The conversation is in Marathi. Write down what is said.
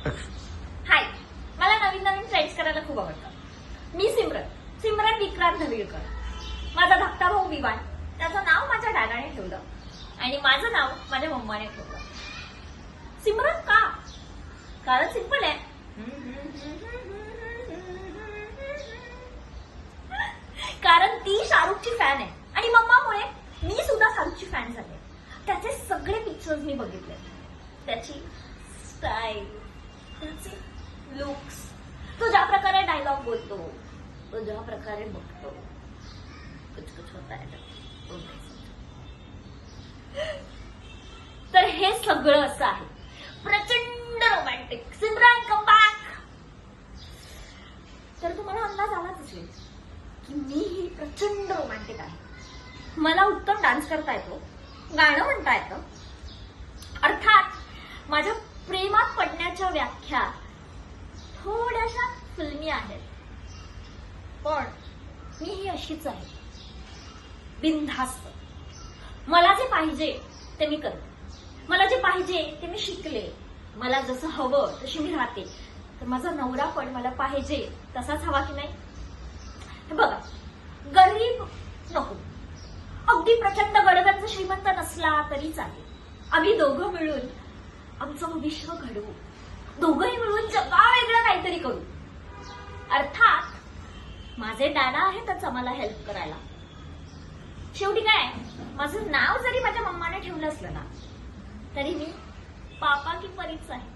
हाय, मला नवीन नवीन फ्रेंड्स करायला खूप आवडतं. मी सिमरन विक्रांत नवीळकर. माझा धाकटा भाऊ विवान, त्याचं नाव माझ्या डॅडाने ठेवलं आणि माझं नाव माझ्या मम्माने ठेवलं. सिमरन का? कारण सिंपल आहे. कारण ती शाहरुखची फॅन आहे आणि मम्मामुळे मी सुद्धा शाहरुखची फॅन झाले. त्याचे सगळे पिक्चर्स मी बघितले. त्याची स्टाईल, त्याचे लुक्स, तो ज्या प्रकारे डायलॉग बोलतो, तो ज्या प्रकारे बघतो, कुछ कुछ होता है. तर हे सगळं असं आहे प्रचंड रोमॅन्टिक. Simran come back. तर तुम्हाला अंदाज आलाच असेल की मीही प्रचंड रोमॅन्टिक आहे. मला उत्तम डान्स करता येतो, गाणं म्हणता येतं. अर्थात माझ्या प्रेमात पडण्याच्या व्याख्या थोड्याशा फिल्मी आहेत, पण मी ही अशीच आहे, बिनधास्त. मला जे पाहिजे ते मी करते, मला जे पाहिजे ते मी शिकले, मला जसं हवं तशी मी राहते. तर माझा नवरा पण मला पाहिजे तसाच हवा की नाही? हे बघा, गरीब नको, अगदी प्रचंड गडगंज श्रीमंत नसला तरी चालेल. आम्ही दोघं मिळून आमचं भविष्य घडवू, दोघंही मिळून जगा वेगळं काहीतरी करू. अर्थात माझे डॅडा आहेतच आम्हाला हेल्प करायला. शेवटी काय, माझं नाव जरी माझ्या मम्माने ठेवलं असलं ना, तरी मी पापा की परीच आहे.